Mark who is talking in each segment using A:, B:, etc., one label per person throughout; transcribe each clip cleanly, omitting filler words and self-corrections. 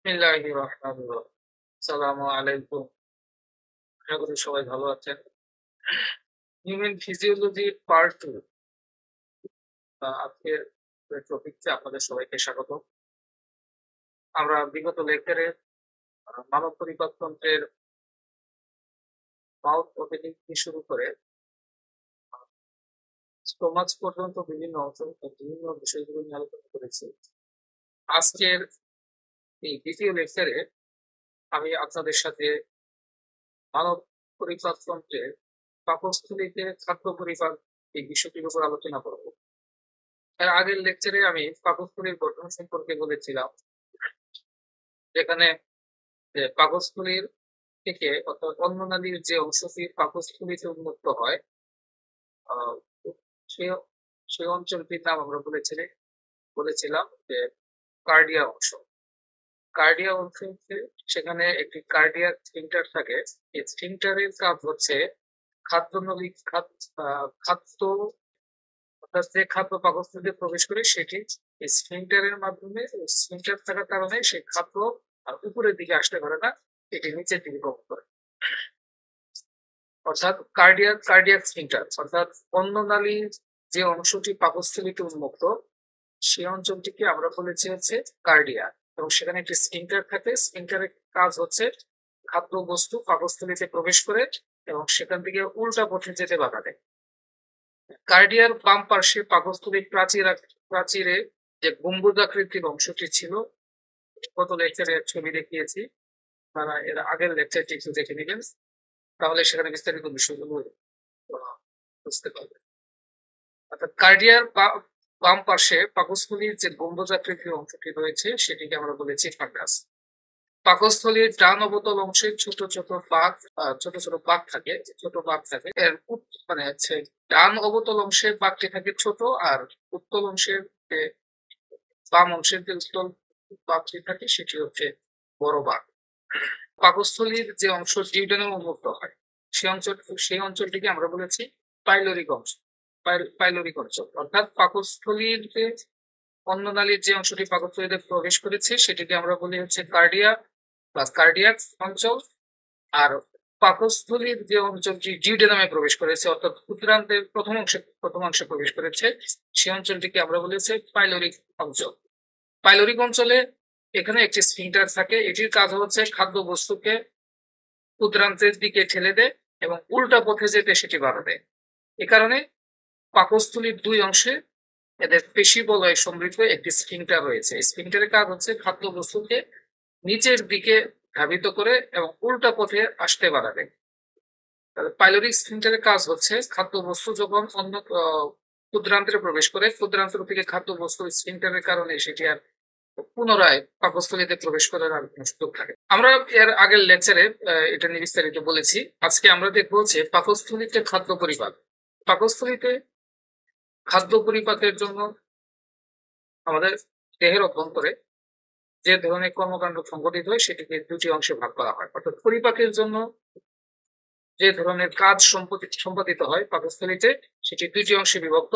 A: বিসমিল্লাহির রহমানির রহিম। আসসালামু আলাইকুম। আশা করি সবাই ভালো আছেন। হিউম্যান ফিজিওলজি পার্ট 2 আজকের টপিকতে আপনাদের সবাইকে স্বাগত। আমরা বিগত লেকচারে মানব পরিপাকতন্ত্রের মাউথ ওপেনিং থেকে শুরু করে স্টোমাচ পর্যন্ত বিভিন্ন অংশ বিভিন্ন বিষয়গুলো নিয়ে আলোচনা করেছি। আজকের এই দ্বিতীয় লেকচারে আমি আপনাদের সাথে মানব পরিপাকতন্ত্রের পাকস্থলীতে খাদ্য পরিপাক এই বিষয়টির উপর আলোচনা করব। এর আগের লেকচারে আমি পাকস্থলীর গঠন সম্পর্কে বলেছিলাম, যেখানে পাকস্থলীর থেকে অর্থাৎ অন্ননালীর যে অংশটি পাকস্থলীতে উন্মুক্ত হয়, আহ, সে সেই অঞ্চলটির নাম আমরা বলেছিলাম যে কার্ডিয়া অংশ। কার্ডিয়া অংশ হচ্ছে সেখানে একটি কার্ডিয়াক স্ফিংটার থাকে। এই স্ফিংটারের কাজ হচ্ছে খাদ্যনলী খাদ্য অর্থাৎ যে খাদ্য পাকস্থলীতে প্রবেশ করে সেটি স্ফিংটারের মাধ্যমে, স্ফিংটার থাকার কারণে সেই খাদ্য আর উপরের দিকে আসতে পারে না, এটি নিচের দিকে গমন করে। অর্থাৎ কার্ডিয়াক স্ফিংটার অর্থাৎ অন্ননালীর যে অংশটি পাকস্থলীতে উন্মুক্ত, সেই অঞ্চলটিকে আমরা বলেছি হচ্ছে কার্ডিয়া, এবং সেখানে একটি স্ফিংটার থাকে। স্ফিংটারের কাজ হচ্ছে খাদ্য বস্তু পাকস্থলীতে প্রবেশ করে এবং সেখান থেকে উল্টা পথে যেতে বাধা দেয়। কার্ডিয়ার বাম পার্শ্বে পাকস্থলীর প্রাচীরে যে গম্বুজাকৃতির অংশটি ছিল, গত লেকচারে ছবি দেখিয়েছি, তারা এর আগের লেকচারটি একটু দেখে নিবেন, তাহলে সেখানে বিস্তারিত বিষয়গুলো বুঝতে পারবে। অর্থাৎ কার্ডিয়ার বাম পাশে পাকস্থলীর যে গম্বুজাকৃতির অংশটি রয়েছে সেটিকে আমরা বলেছি ফাঙ্গাস। পাকস্থলীর ডান অবতল অংশে ছোট ছোট পাক থাকে, এর মানে হচ্ছে ডান অবতল অংশের পাকটি থাকে ছোট, আর উত্তল অংশের বাম অংশের যে উত্তল পাকটি থাকে সেটি হচ্ছে বড় পাক। পাকস্থলীর যে অংশ ডিউডেনাম উন্মুক্ত হয়, সেই অঞ্চলটিকে আমরা বলেছি পাইলোরিক অংশ। পাইলোরিক অঞ্চল অর্থাৎ পাকস্থলীর যে অন্ননালীর যে অংশটি পাকস্থলীতে প্রবেশ করেছে সেটিকে আমরা বলি হচ্ছে কার্ডিয়া বা কার্ডিয়াক অঞ্চল। আর পাকস্থলীর যে অঞ্চলটি ডিউডেনামে প্রবেশ করেছে অর্থাৎ ক্ষুদ্রান্তের প্রথম অংশে প্রবেশ করেছে, সেই অঞ্চলটিকে আমরা বলেছি পাইলোরিক অঞ্চল। পাইলোরিক অঞ্চলে এখানে একটি স্ফিংটার থাকে, এটির কাজ হচ্ছে খাদ্য বস্তুকে ক্ষুদ্রান্তের দিকে ঠেলে দেয় এবং উল্টা পথে যেতে সেটি বাধা দেয়। এ কারণে পাকস্থলীর দুই অংশে এদের পেশি বলয়ে সমৃদ্ধ একটি স্ফিংটার রয়েছে। স্ফিংটারের কাজ হচ্ছে খাদ্য বস্তুকে নিচের দিকে ধাবিত করে এবং উল্টা পথে আসতে বাধা দেয়। পাইলোরিক স্ফিংটারের কাজ হচ্ছে খাদ্য বস্তু যখন অন্য ক্ষুদ্রান্তে প্রবেশ করে, ক্ষুদ্রান্তর থেকে খাদ্য বস্তু স্ফিংটারের কারণে সেটি আর পুনরায় পাকস্থলীতে প্রবেশ করার আর কোনো সুযোগ থাকে। আমরা এর আগের লেকচারে এটা নিয়ে বিস্তারিত বলেছি। আজকে আমরা দেখবো যে পাকস্থলীতে খাদ্য পরিপাক। পাকস্থলীতে খাদ্য পরিপাকের জন্য আমাদের দেহের অভ্যন্তরে যে ধরনের কর্মকাণ্ড সংঘটিত হয় সেটিকে দুটি অংশে ভাগ করা হয়। অর্থাৎ পরিপাকের জন্য যে ধরনের কাজ সম্পাদিত হয় পাকস্থলীতে সেটি দুটি অংশে বিভক্ত।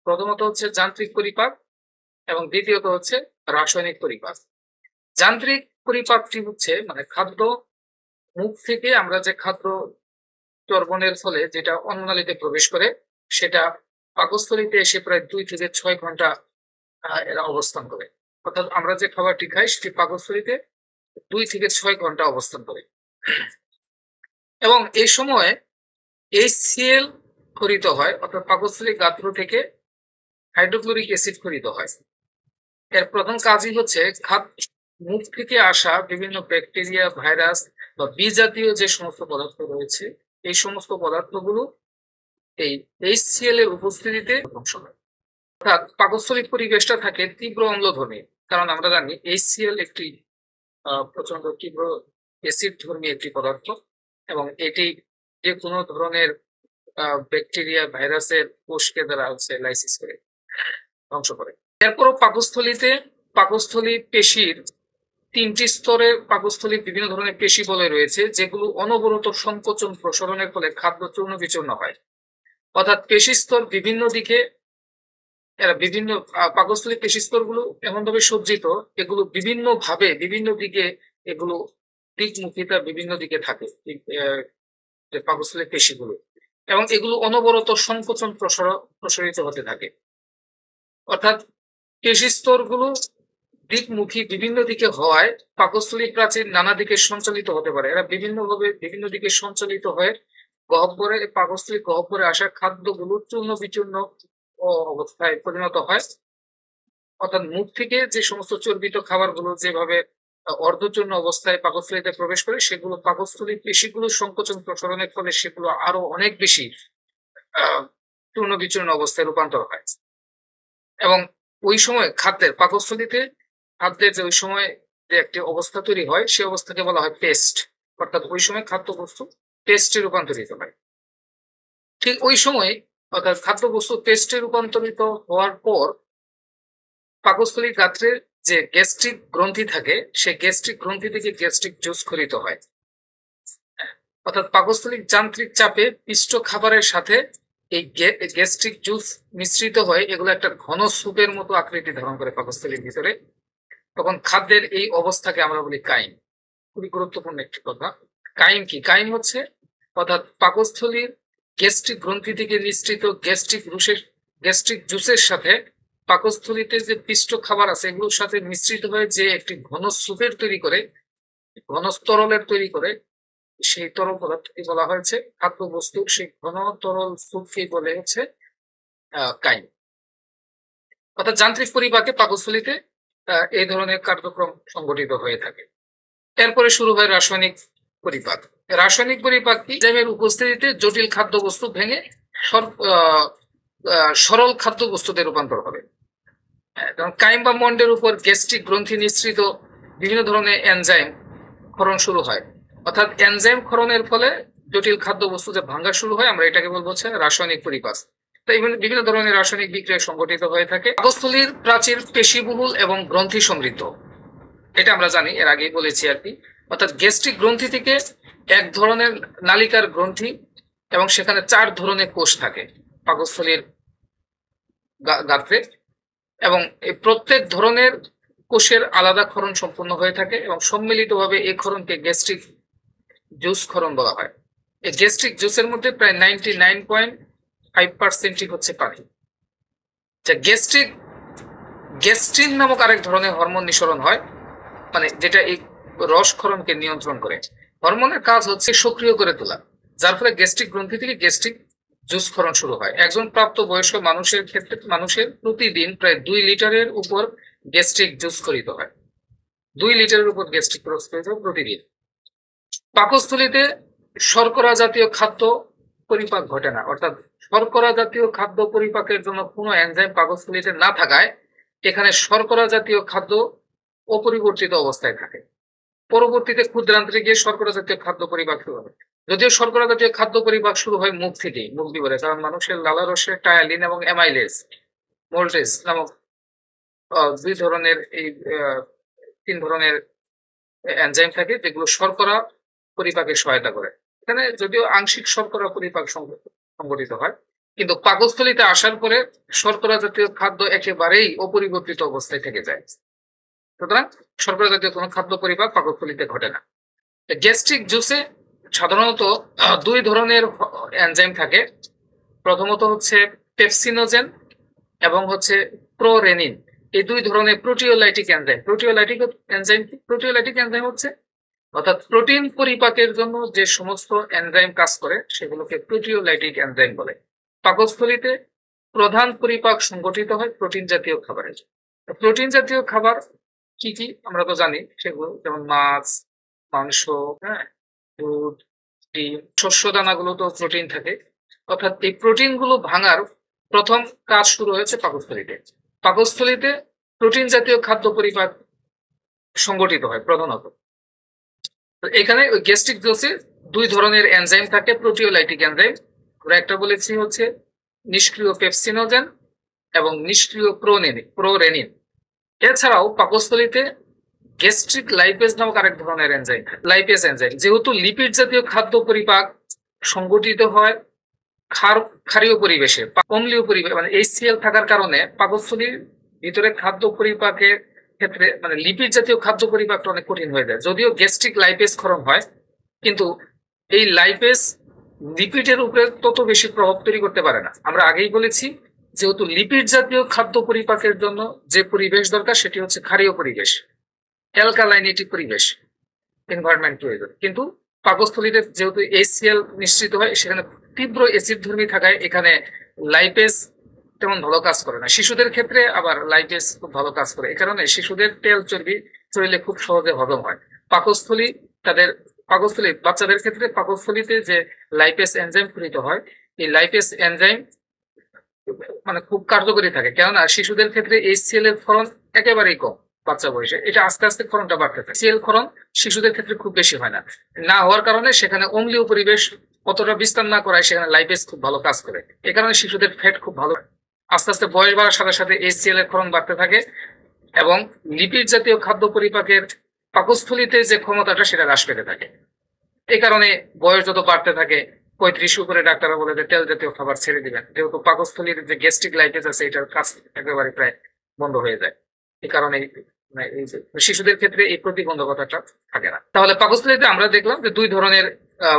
A: প্রথমত হচ্ছে যান্ত্রিক পরিপাক এবং দ্বিতীয়ত হচ্ছে রাসায়নিক পরিপাক। যান্ত্রিক পরিপাকটি হচ্ছে মানে খাদ্য মুখ থেকে আমরা যে খাদ্য চর্বণের ফলে যেটা অন্ননালীতে প্রবেশ করে সেটা পাকস্থলীতে এসে প্রায় 2 থেকে 6 ঘন্টা এরা অবস্থান করে। অর্থাৎ আমরা যে খাবারটি খাই সেটি পাকস্থলীতে 2 থেকে 6 ঘন্টা অবস্থান করে এবং এই সময় HCl খরিত হয়, অর্থাৎ পাকস্থলী গাত্র থেকে হাইড্রোক্লোরিক অ্যাসিড খরিত হয়। এর প্রধান কাজই হচ্ছে মুখ থেকে আসা বিভিন্ন ব্যাকটেরিয়া, ভাইরাস বা বিজাতীয় যে সমস্ত পদার্থ রয়েছে এই সমস্ত পদার্থগুলো এই HCl এর উপস্থিতিতে ধ্বংস হয়। অর্থাৎ পাকস্থলীর পরিবেশটা থাকে তীব্র অম্লধর্মী, কারণ আমরা জানি HCl একটি প্রচন্ড তীব্র অ্যাসিড ধর্মী একটি পদার্থ এবং এটি যে কোনো ধরনের ব্যাকটেরিয়া, ভাইরাসের কোষকে দ্বারা হচ্ছে লাইসিস করে ধ্বংস করে। এরপরও পাকস্থলী পেশির 3টি স্তরের পাকস্থলীর বিভিন্ন ধরনের পেশি বলয় রয়েছে যেগুলো অনবরত সংকোচন প্রসারণের ফলে খাদ্য চূর্ণ বিচূর্ণ হয়। অর্থাৎ পেশি স্তর বিভিন্ন দিকে এরা বিভিন্ন পাকস্থলী পেশিস্তর গুলো এমন ভাবে সজ্জিত, এগুলো বিভিন্ন ভাবে বিভিন্ন দিকে এগুলো দিকমুখিতা বিভিন্ন দিকে থাকে যে পাকস্থলী পেশিগুলো, এবং এগুলো অনবরত সংকোচন প্রসারিত হতে থাকে। অর্থাৎ পেশিস্তর গুলো দিকমুখী বিভিন্ন দিকে হওয়ায় পাকস্থলী প্রাচীর নানা দিকে সঞ্চালিত হতে পারে। এরা বিভিন্নভাবে বিভিন্ন দিকে সঞ্চালিত হয়ে গহ্বরে পাকস্থলী গহ্বরে আসা খাদ্যগুলো চূর্ণ বিচূর্ণ অবস্থায় পরিণত হয়। অর্থাৎ মুখ থেকে যে সমস্ত চর্বিত খাবারগুলো যেভাবে অর্ধচূর্ণ অবস্থায় পাকস্থলীতে প্রবেশ করে, সেগুলো পাকস্থলী পেশিগুলো সংকোচন প্রসারণের ফলে সেগুলো আরো অনেক বেশি চূর্ণ বিচূর্ণ অবস্থায় রূপান্তর হয়। এবং ওই সময় পাকস্থলীতে খাদ্যের যে ওই সময় যে একটি অবস্থা তৈরি হয়, সেই অবস্থাকে বলা হয় পেস্ট। অর্থাৎ ওই সময় খাদ্যবস্তু পেস্টে রূপান্তরিত হয়। ঠিক ওই সময় অর্থাৎ খাদ্যবস্তু পেস্টে রূপান্তরিত হওয়ার পর পাকস্থলীর গাত্রের যে গ্যাস্ট্রিক গ্রন্থি থাকে, সেই গ্যাস্ট্রিক গ্রন্থি থেকে গ্যাস্ট্রিক জুস খরিত হয়। অর্থাৎ পাকস্থলীর যান্ত্রিক চাপে পিষ্ট খাবারের সাথে এই গ্যাস্ট্রিক জুস মিশ্রিত হয়ে এগুলো একটা ঘন স্যুপের মতো আকৃতি ধারণ করে পাকস্থলীর ভিতরে। তখন খাদ্যের এই অবস্থাকে আমরা বলি কাইম। খুবই গুরুত্বপূর্ণ একটি কথা। কাইম কি? কাইম হচ্ছে অর্থাৎ পাকস্থলীর গ্যাস্ট্রিক গ্রন্থি থেকে নিঃসৃত গ্যাস্ট্রিক জুসের সাথে পাকস্থলীতে যে পিষ্ট খাবার আছে এগুলোর সাথে মিশ্রিত হয়ে যে একটি ঘন স্যুপের তৈরি করে, ঘন তরলের তৈরি করে, সেই তরল পদার্থটি বলা হয়েছে খাদ্যবস্তুর সেই ঘন তরল স্যুপকে বলে হচ্ছে কাইম। অর্থাৎ যান্ত্রিক পরিপাকে পাকস্থলীতে এই ধরনের কার্যক্রম সংগঠিত হয়ে থাকে। এরপরে শুরু হয় রাসায়নিক পরিপাক। রাসায়নিক পরিপাক কি? এনজাইমের উপস্থিতিতে জটিল খাদ্যবস্তু ভেঙে সরল খাদ্যবস্তুতে রূপান্তর হবে। কাইম বা মন্ডের উপর গ্যাস্ট্রিক গ্রন্থি নিঃসৃত বিভিন্ন ধরনের এনজাইম ক্ষরণ শুরু হয়। অর্থাৎ এনজাইম ক্ষরণের ফলে জটিল খাদ্যবস্তু যে ভাঙ্গা শুরু হয়, আমরা এটাকে বলবো হচ্ছে রাসায়নিক পরিপাক। তাই বিভিন্ন ধরনের রাসায়নিক বিক্রিয়া সংগঠিত হয়ে থাকে। পাকস্থলীর প্রাচীর পেশিবহুল এবং গ্রন্থি সমৃদ্ধ, এটা আমরা জানি, এর আগেই বলেছি আর কি। অর্থাৎ গ্যাস্ট্রিক গ্রন্থি থেকে এক ধরনের নালিকার গ্রন্থি এবং সেখানে 4 ধরনের কোষ থাকে পাকস্থলীর গাত্রে, এবং এই প্রত্যেক ধরনের কোষের আলাদা ক্ষরণ সম্পূর্ণ হয়ে থাকে এবং সম্মিলিতভাবে এই ক্ষরণকে গ্যাস্ট্রিক জুস ক্ষরণ বলা হয়। এই গ্যাস্ট্রিক জুসের মধ্যে প্রায় 99.5% হচ্ছে পানি। গ্যাস্ট্রিন নামক আরেক ধরনের হরমোন নিঃসরণ হয়, মানে যেটা এই রসক্ষরণকে নিয়ন্ত্রণ করে। হরমোনের কাজ হচ্ছে সক্রিয় করে তোলা, যার ফলে গ্যাস্ট্রিক গ্রন্থি থেকে গ্যাস্ট্রিক জুস ক্ষরণ শুরু হয়। একজন প্রাপ্ত বয়স্ক মানুষের ক্ষেত্রে মানুষের প্রতিদিন প্রায় 2 লিটারের উপর গ্যাস্ট্রিক জুস খরিত হয়। 2 লিটারের উপর গ্যাস্ট্রিক জুস খরিত হয় প্রতিদিন। পাকস্থলীতে শর্করা জাতীয় খাদ্য পরিপাক ঘটে না। অর্থাৎ শর্করা জাতীয় খাদ্য পরিপাকের জন্য কোনো এনজাইম পাকস্থলীতে না থাকায় এখানে শর্করা জাতীয় খাদ্য অপরিবর্তিত অবস্থায় থাকে। পরবর্তীতে ক্ষুদ্রান্ত্রে গিয়ে শর্করা জাতীয় খাদ্য পরিপাক শুরু হয়। যদিও শর্করা জাতীয় খাদ্য পরিপাক শুরু হয় মুখ থেকেই, মুখ বিবরে, কারণ মানুষের লালারসে টায়ালিন এবং অ্যামাইলেজ মোল্টেজ নামক 2 ধরনের এই 3 ধরনের এনজাইম থাকে যেগুলো শর্করা পরিপাকে সহায়তা করে। এখানে যদিও আংশিক শর্করা পরিপাক সংগঠিত হয়, কিন্তু পাকস্থলীতে আসার পরে শর্করা জাতীয় খাদ্য একেবারেই অপরিবর্তিত অবস্থায় থেকে যায়। সুতরাং শর্করা জাতীয় কোনো খাদ্য পরিপাক পাকস্থলীতে ঘটে না। গ্যাস্ট্রিক জুসে সাধারণত 2 ধরনের এনজাইম থাকে। প্রথমত হচ্ছে পেপসিনোজেন এবং হচ্ছে প্রোরেনিন। এই 2 ধরনের প্রোটিওলাইটিক এনজাইম। প্রোটিওলাইটিক এনজাইম হচ্ছে অর্থাৎ প্রোটিন পরিপাকের জন্য যে সমস্ত এনজাইম কাজ করে সেগুলোকে প্রোটিওলাইটিক এনজাইম বলে। পাকস্থলীতে প্রধান পরিপাক সংগঠিত হয় প্রোটিন জাতীয় খাবারের। প্রোটিন জাতীয় খাবার কি কি আমরা তো জানি, সেগুলো যেমন মাছ, মাংস, দুধ, ডিম, শস্য দানাগুলো তো প্রোটিন থাকে। অর্থাৎ এই প্রোটিন গুলো ভাঙার প্রথম কাজ শুরু হয়েছে পাকস্থলীতে। পাকস্থলীতে প্রোটিন জাতীয় খাদ্য পরিপাক সংগঠিত হয় প্রধানত। এখানে ওই গ্যাস্ট্রিক জুসে 2 ধরনের এনজাইম থাকে, প্রোটিওলাইটিক এনজাইম। আমরা একটা বলেছি হচ্ছে নিষ্ক্রিয় পেপসিনোজেন এবং নিষ্ক্রিয় প্রোরেনিন। এছাড়াও পাকস্থলীতে গ্যাস্ট্রিক লাইপেজ নামক আরেক ধরনের এনজাইম, লাইপেজ এনজাইম। যেহেতু লিপিড জাতীয় খাদ্য পরিপাক সংগঠিত হয় ক্ষারীয় পরিবেশে অম্লীয় পরিবেশ মানে HCl থাকার কারণে পাকস্থলীর ভিতরে খাদ্য পরিপাকের ক্ষেত্রে মানে লিপিড জাতীয় খাদ্য পরিপাকটা অনেক কঠিন হয়ে যায়। যদিও গ্যাস্ট্রিক লাইপেজ ক্ষরণ হয়, কিন্তু এই লাইপেজ লিপিডের উপরে তত বেশি প্রভাব তৈরি করতে পারে না। আমরা আগেই বলেছি, যেহেতু লিপিড জাতীয় খাদ্য পরিপাকের জন্য যে পরিবেশ দরকার সেটি হচ্ছে ক্ষারীয় পরিবেশ, অ্যালকালাইনেটিক পরিবেশ, এনভায়রনমেন্ট প্রয়োজন। কিন্তু পাকস্থলীতে যেহেতু HCl নিশ্চিত হয়, সেখানে তীব্র অ্যাসিড ধর্মী থাকায় এখানে লাইপেজ তেমন ভালো কাজ করে না। শিশুদের ক্ষেত্রে আবার লাইপেজ খুব ভালো কাজ করে, এই কারণে শিশুদের তেল চর্বি শরীরে খুব সহজে হজম হয়। পাকস্থলী তাদের পাকস্থলী বাচ্চাদের ক্ষেত্রে পাকস্থলীতে যে লাইপেজ এনজাইম গঠিত হয়, এই লাইপেজ এনজাইম মানে খুব কার্যকরী থাকে, কেননা শিশুদের ক্ষেত্রে HCl এর ফলন একেবারেই কম। বাচ্চা বয়সে এটা আস্তে আস্তে ফলনটা বাড়তে থাকে। HCl ফলন শিশুদের ক্ষেত্রে খুব বেশি হয় না, না হওয়ার কারণে সেখানে অম্লীয় পরিবেশ অতটা বিস্তার না করায় সেখানে লাইপেজ খুব ভালো কাজ করে, এই কারণে শিশুদের ফ্যাট খুব ভালো। আস্তে আস্তে বয়স বাড়ার সাথে সাথে HCl এর ফলন বাড়তে থাকে এবং লিপিড জাতীয় খাদ্য পরিপাকের পাকস্থলীতে যে ক্ষমতাটা সেটা হ্রাস পেতে থাকে। এই কারণে বয়স যত বাড়তে থাকে 35 উপরে ডাক্তাররা বলে যে তেল জাতীয় খাবার ছেড়ে দিবেন, যেহেতু পাকস্থলীর যে গ্যাস্ট্রিক লাইপেজ আছে এটার কাজ একেবারে প্রায় বন্ধ হয়ে যায়। এই কারণে এই যে শিশুদের ক্ষেত্রে এই প্রতিবন্ধকতাটা থাকে না। তাহলে পাকস্থলীতে আমরা দেখলাম যে দুই ধরনের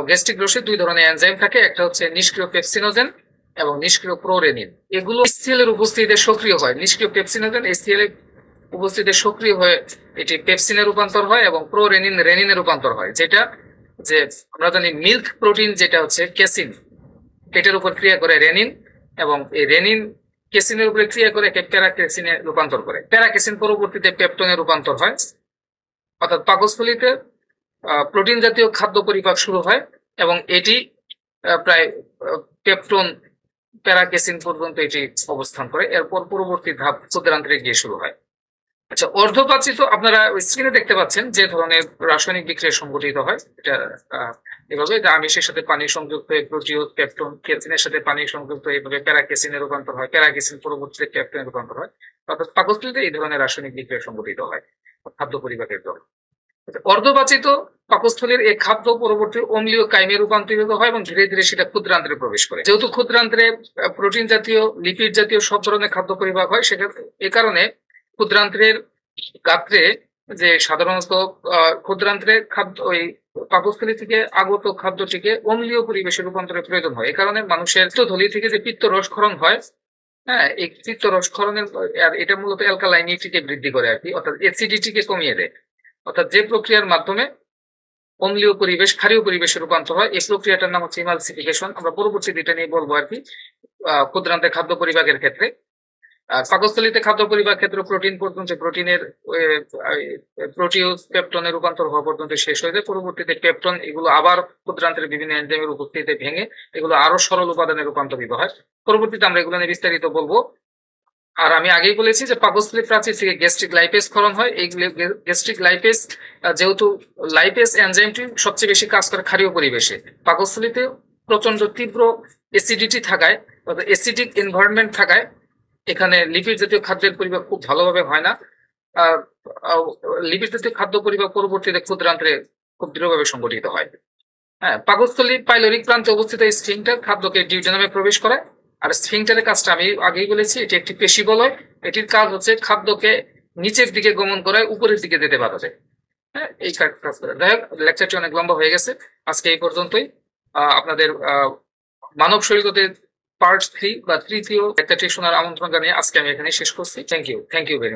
A: গ্যাস্ট্রিক রোষে দুই ধরনের এনজাইম থাকে, একটা হচ্ছে নিষ্ক্রিয় পেপসিনোজেন এবং নিষ্ক্রিয় প্রোরেনিন। এগুলো HCl এর উপস্থিতিতে সক্রিয় হয়। নিষ্ক্রিয় পেপসিনোজেন HCl এর উপস্থিতিতে সক্রিয় হয়ে এটি পেপসিনে রূপান্তর হয় এবং প্রোরেনিন রেনিনে রূপান্তর হয়, যেটা যে আমরা জানি মিল্ক প্রোটিন যেটা হচ্ছে কেসিন, এটার উপর ক্রিয়া করে রেনিন, এবং এই রেনিন কেসিনের উপরে ক্রিয়া করে একে প্যারাকেসিনে রূপান্তর করে। প্যারাকেসিন পরবর্তীতে পেপটনে রূপান্তর হয়, অর্থাৎ পাকস্থলীতে প্রোটিন জাতীয় খাদ্য পরিপাক শুরু হয় এবং এটি প্রায় পেপটন প্যারাকেসিন পর্যন্ত এটি অবস্থান করে। এরপর পরবর্তী ধাপ ক্ষুদ্রান্ত্রে গিয়ে শুরু হয়। আচ্ছা, অর্ধপাচিত আপনারা স্ক্রিনে দেখতে পাচ্ছেন যে ধরনের রাসায়নিক বিক্রিয়া সংঘটিত হয়, এটা এভাবে আমিষের সাথে পানি সংযুক্ত হয়ে প্রোটিওজ পেপটন, কেসিনের সাথে পানি সংযুক্ত হয়ে এভাবে প্যারাকেসিনে রূপান্তর হয়, প্যারাকেসিন পরবর্তীতে পেপটনে রূপান্তর হয়। অর্থাৎ পাকস্থলীতে এই ধরনের রাসায়নিক বিক্রিয়া সংঘটিত হয় খাদ্য পরিপাকের জন্য। অর্ধপাচিত পাকস্থলীর এই খাদ্য পরবর্তী অম্লীয় কাইমে রূপান্তরিত হয় এবং ধীরে ধীরে সেটা ক্ষুদ্রান্ত্রে প্রবেশ করে। যেহেতু ক্ষুদ্রান্ত্রে প্রোটিন জাতীয় লিপিড জাতীয় সব ধরনের খাদ্য পরিপাক হয়, সেক্ষেত্রে এ কারণে ক্ষুদ্রান্ত্রের গাত্রে যে সাধারণত ক্ষুদ্রান্ত্রে খাদ্য ওই পাকস্থলী থেকে আগত খাদ্যটিকে অম্লীয় পরিবেশে রূপান্তরের প্রয়োজন হয়। এই কারণে মানুষের থলি থেকে যে পিত্ত রসক্ষরণ হয়, হ্যাঁ, এই পিত্ত রসক্ষরণের এটা মূলত অ্যালকালাইনিটিকে বৃদ্ধি করে আর কি, অর্থাৎ অ্যাসিডিটিকে কমিয়ে দেয়। অর্থাৎ যে প্রক্রিয়ার মাধ্যমে অম্লীয় পরিবেশ ক্ষারীয় পরিবেশে রূপান্তর হয়, এই প্রক্রিয়াটার নাম হচ্ছে ইমালসিফিকেশন। আমরা পরবর্তীতে এটা নিয়ে বলবো আর কি ক্ষুদ্রান্তের খাদ্য পরিপাকের ক্ষেত্রে। পাকস্থলীতে খাদ্য পরিপাক ক্ষেত্রে প্রোটিন পর্যন্ত প্রোটিনের প্রোটিওজ পেপটনে রূপান্তর হওয়া পর্যন্ত শেষ হয়ে যায়। পরবর্তীতে পেপটন এগুলো আবার ক্ষুদ্রান্তের বিভিন্ন এনজাইমের উপস্থিতিতে ভেঙে এগুলো আরো সরল উপাদানে রূপান্তরিত হয়। পরবর্তীতে আমরা এগুলো নিয়ে বিস্তারিত বলবো। আর আমি আগেই বলেছি যে পাকস্থলী প্রাচীর থেকে গ্যাস্ট্রিক লাইপেজ ক্ষরণ হয়। এই গ্যাস্ট্রিক লাইপেজ যেহেতু লাইপেজ এনজাইমটি সবচেয়ে বেশি কাজ করে ক্ষারীয় পরিবেশে, পাকস্থলীতে প্রচন্ড তীব্র অ্যাসিডিটি থাকায়, অ্যাসিডিক এনভায়রনমেন্ট থাকায় এখানে লিপিড জাতীয় খাদ্যের পরিপাক খুব ভালোভাবে হয় না। লিপিড জাতীয় খাদ্য পরিপাক পরবর্তীতে ক্ষুদ্রান্ত্রে খুব দৃঢ়ভাবে সংগঠিত হয়। হ্যাঁ, পাকস্থলী পাইলোরিক প্রান্তে অবস্থিত এই স্ফিংক্টার খাদ্যকে ডিউডেনামে প্রবেশ করে। আর স্ফিংক্টারের কাজটা আমি আগেই বলেছি, এটি একটি পেশি বলয়। এটির কাজ হচ্ছে খাদ্যকে নিচের দিকে গমন করায় উপরের দিকে যেতে বাধা দেয়। হ্যাঁ, এই কাজ করে। যাই হোক, লেকচারটি অনেক লম্বা হয়ে গেছে, আজকে এই পর্যন্তই। আপনাদের মানব শরীরগতের পার্ট 3 বা তৃতীয় লেকচারটি শোনার আমন্ত্রণ জানিয়ে আজকে আমি এখানে শেষ করছি। Thank you very much.